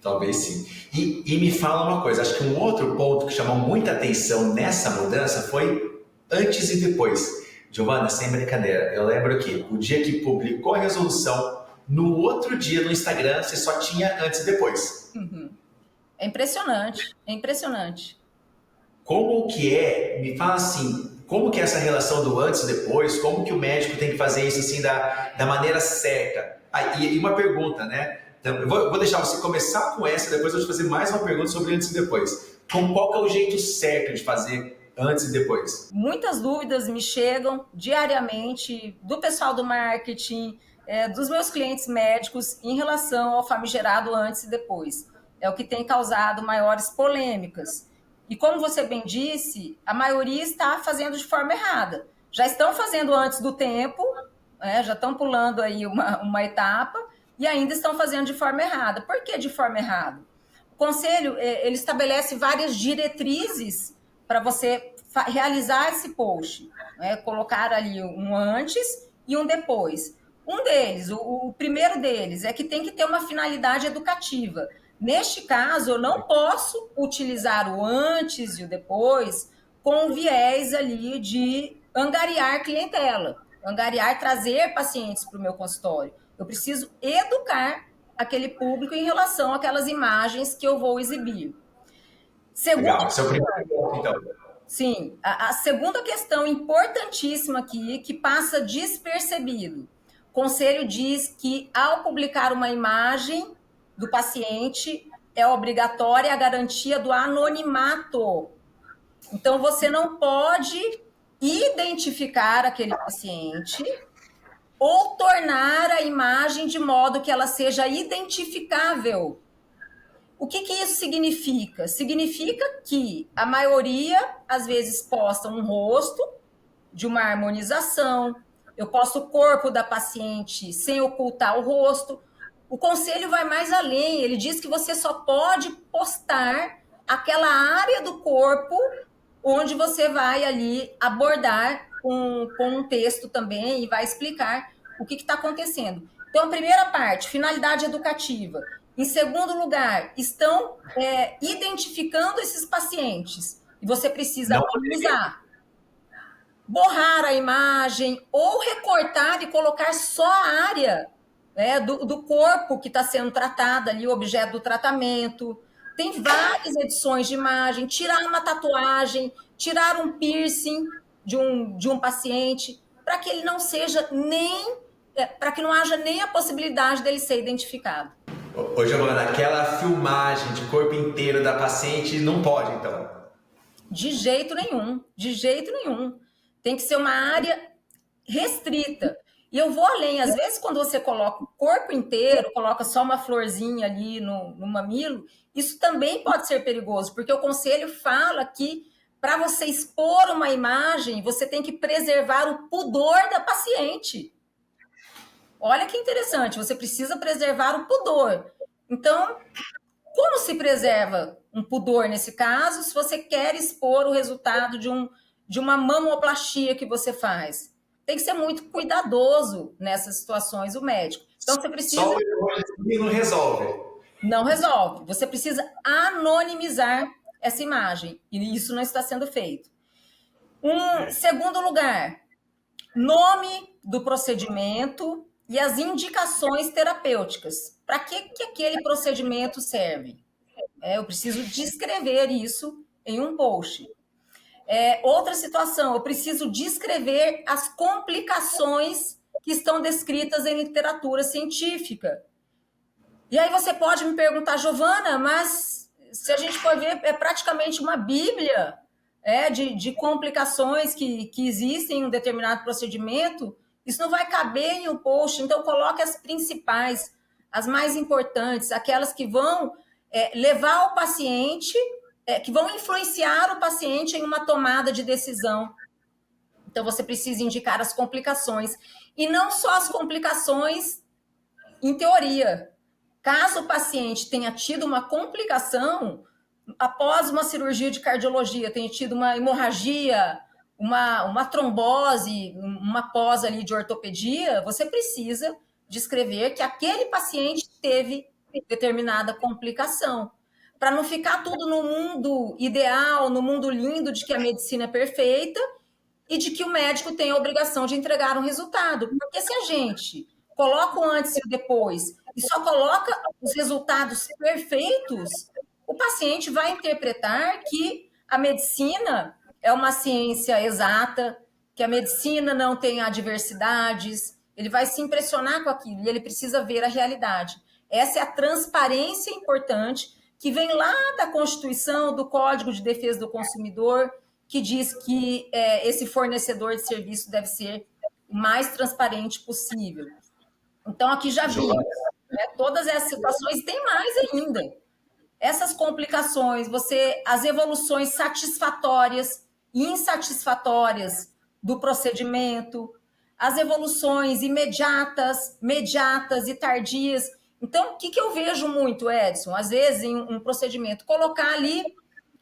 Talvez sim. E me fala uma coisa, acho que um outro ponto que chamou muita atenção nessa mudança foi antes e depois. Giovana, sem brincadeira, eu lembro que o dia que publicou a resolução, no outro dia no Instagram você só tinha antes e depois. Uhum. É impressionante, é impressionante. Como que é, me fala assim, como que é essa relação do antes e depois, como que o médico tem que fazer isso assim da maneira certa? Ah, e uma pergunta, né? Então, eu vou deixar você começar com essa, depois eu vou te fazer mais uma pergunta sobre antes e depois. Qual que é o jeito certo de fazer antes e depois? Muitas dúvidas me chegam diariamente do pessoal do marketing, dos meus clientes médicos em relação ao famigerado antes e depois. É o que tem causado maiores polêmicas. E como você bem disse, a maioria está fazendo de forma errada. Já estão fazendo antes do tempo, já estão pulando aí uma etapa e ainda estão fazendo de forma errada. Por que de forma errada? O conselho ele estabelece várias diretrizes para você realizar esse post, né? Colocar ali um antes e um depois. Um deles, o primeiro deles, é que tem que ter uma finalidade educativa. Neste caso, eu não posso utilizar o antes e o depois com o viés ali de angariar clientela, angariar, trazer pacientes para o meu consultório. Eu preciso educar aquele público em relação àquelas imagens que eu vou exibir. Legal, Segunda esse é o primeiro ponto, então. Sim, a segunda questão importantíssima aqui, que passa despercebido. O conselho diz que, ao publicar uma imagem do paciente, é obrigatória a garantia do anonimato. Então, você não pode identificar aquele paciente ou tornar a imagem de modo que ela seja identificável. O que isso significa? Significa que a maioria, às vezes, posta um rosto de uma harmonização, eu posto o corpo da paciente sem ocultar o rosto. O conselho vai mais além, ele diz que você só pode postar aquela área do corpo onde você vai ali abordar com um texto também e vai explicar o que está acontecendo. Então, a primeira parte, finalidade educativa. Em segundo lugar, estão identificando esses pacientes e você precisa Não anonimizar, borrar a imagem ou recortar e colocar só a área do corpo que está sendo tratada ali, o objeto do tratamento. Tem várias edições de imagem, tirar uma tatuagem, tirar um piercing de um paciente, para que ele não seja nem, para que não haja nem a possibilidade dele ser identificado. Ô, Giovana, aquela filmagem de corpo inteiro da paciente não pode, então? De jeito nenhum, de jeito nenhum. Tem que ser uma área restrita. E eu vou além, às vezes quando você coloca o corpo inteiro, coloca só uma florzinha ali no mamilo, isso também pode ser perigoso, porque o conselho fala que para você expor uma imagem, você tem que preservar o pudor da paciente. Olha que interessante, você precisa preservar o pudor. Então, como se preserva um pudor nesse caso, se você quer expor o resultado de uma mamoplastia que você faz? Tem que ser muito cuidadoso nessas situações, o médico. Então, você precisa... Só o depois não resolve. Não resolve. Você precisa anonimizar essa imagem. E isso não está sendo feito. Segundo lugar, nome do procedimento e as indicações terapêuticas. Para que aquele procedimento serve? Eu preciso descrever isso em um post. Outra situação, eu preciso descrever as complicações que estão descritas em literatura científica. E aí você pode me perguntar, Giovana, mas se a gente for ver, é praticamente uma bíblia de complicações que existem em um determinado procedimento, isso não vai caber em um post, então coloque as principais, as mais importantes, aquelas que vão levar o paciente, que vão influenciar o paciente em uma tomada de decisão. Então, você precisa indicar as complicações. E não só as complicações em teoria. Caso o paciente tenha tido uma complicação, após uma cirurgia de cardiologia, tenha tido uma hemorragia, uma trombose, uma pós ali de ortopedia, você precisa descrever que aquele paciente teve determinada complicação. Para não ficar tudo no mundo ideal, no mundo lindo de que a medicina é perfeita e de que o médico tem a obrigação de entregar um resultado. Porque se a gente coloca o antes e o depois e só coloca os resultados perfeitos, o paciente vai interpretar que a medicina é uma ciência exata, que a medicina não tem adversidades, ele vai se impressionar com aquilo e ele precisa ver a realidade. Essa é a transparência importante que vem lá da Constituição, do Código de Defesa do Consumidor, que diz que esse fornecedor de serviço deve ser o mais transparente possível. Então, aqui já vi, né, todas essas situações, tem mais ainda. Essas complicações, as evoluções satisfatórias e insatisfatórias do procedimento, as evoluções imediatas, mediatas e tardias. Então, o que eu vejo muito, Edson? Às vezes, em um procedimento, colocar ali,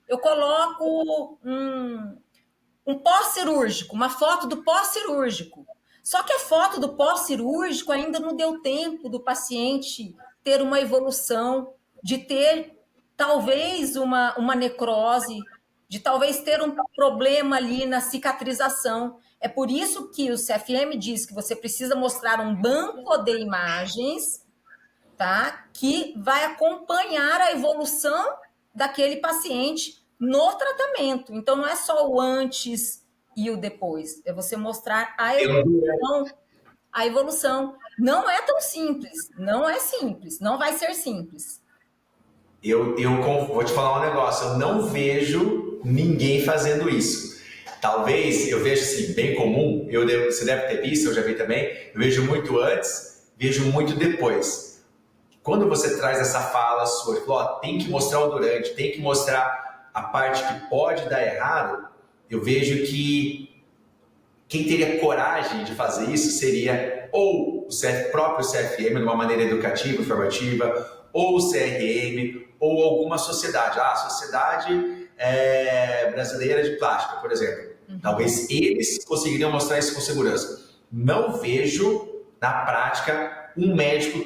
eu coloco um pós-cirúrgico, uma foto do pós-cirúrgico. Só que a foto do pós-cirúrgico ainda não deu tempo do paciente ter uma evolução, de ter talvez uma necrose, de talvez ter um problema ali na cicatrização. É por isso que o CFM diz que você precisa mostrar um banco de imagens, tá? Que vai acompanhar a evolução daquele paciente no tratamento. Então, não é só o antes e o depois, é você mostrar a evolução. A evolução não é tão simples, não é simples, não vai ser simples. Eu vou te falar um negócio, eu não vejo ninguém fazendo isso. Talvez, eu vejo assim, bem comum, você deve ter visto, eu já vi também, eu vejo muito antes, vejo muito depois. Quando você traz essa fala sua, tem que mostrar o durante, tem que mostrar a parte que pode dar errado, eu vejo que quem teria coragem de fazer isso seria ou o próprio CFM, de uma maneira educativa, informativa, ou o CRM, ou alguma sociedade. A Sociedade Brasileira de Plástica, por exemplo. Talvez eles conseguiriam mostrar isso com segurança. Não vejo, na prática, um médico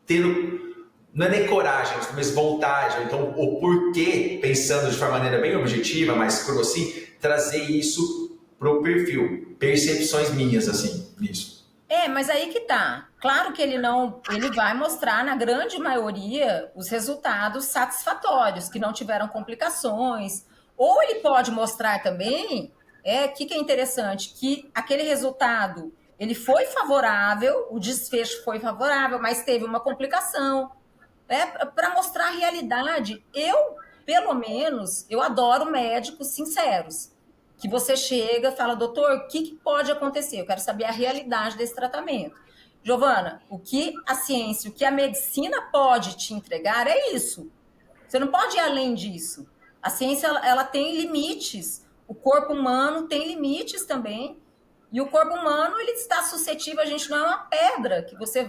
tendo, não é nem coragem, mas vontade, então o porquê, pensando de uma maneira bem objetiva, mais crua assim, trazer isso para o perfil. Percepções minhas, assim, nisso. Mas aí que tá. Claro que ele vai mostrar, na grande maioria, os resultados satisfatórios, que não tiveram complicações. Ou ele pode mostrar também, que é interessante, que aquele resultado, ele foi favorável, o desfecho foi favorável, mas teve uma complicação. Para mostrar a realidade. Pelo menos, eu adoro médicos sinceros. Que você chega e fala, doutor, o que pode acontecer? Eu quero saber a realidade desse tratamento. Giovana, o que a ciência, o que a medicina pode te entregar é isso. Você não pode ir além disso. A ciência, ela tem limites. O corpo humano tem limites também. E o corpo humano, ele está suscetível, a gente não é uma pedra, que você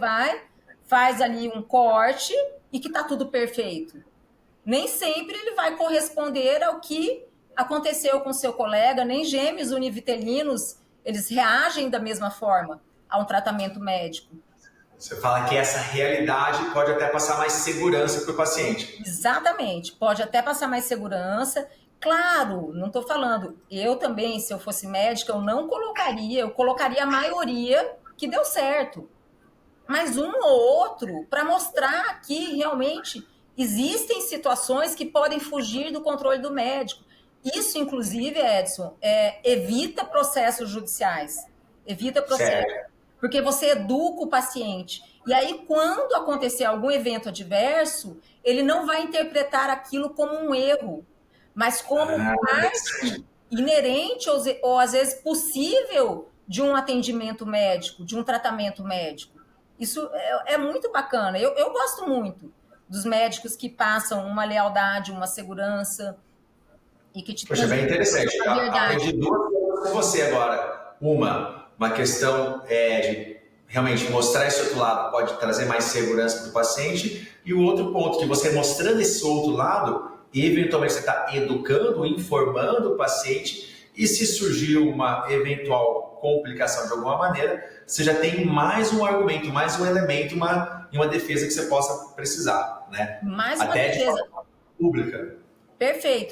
faz ali um corte e que está tudo perfeito. Nem sempre ele vai corresponder ao que aconteceu com seu colega, nem gêmeos univitelinos, eles reagem da mesma forma a um tratamento médico. Você fala que essa realidade pode até passar mais segurança para o paciente. Exatamente, pode até passar mais segurança. Claro, não estou falando, eu também, se eu fosse médica, eu colocaria a maioria que deu certo. Mas um ou outro, para mostrar que realmente existem situações que podem fugir do controle do médico. Isso, inclusive, Edson, evita processos judiciais. Evita processos. Porque você educa o paciente. E aí, quando acontecer algum evento adverso, ele não vai interpretar aquilo como um erro, mas como parte inerente ou, às vezes, possível de um atendimento médico, de um tratamento médico. Isso é muito bacana. Eu gosto muito dos médicos que passam uma lealdade, uma segurança e que te... Poxa, bem interessante. Aprendi duas coisas com você agora. Uma questão de realmente mostrar esse outro lado pode trazer mais segurança para o paciente, e o outro ponto, que você mostrando esse outro lado, eventualmente você está educando, informando o paciente, e se surgir uma eventual complicação de alguma maneira, você já tem mais um argumento, mais um elemento, uma e uma defesa que você possa precisar, né? Mais uma Até de defesa. forma pública. Perfeito.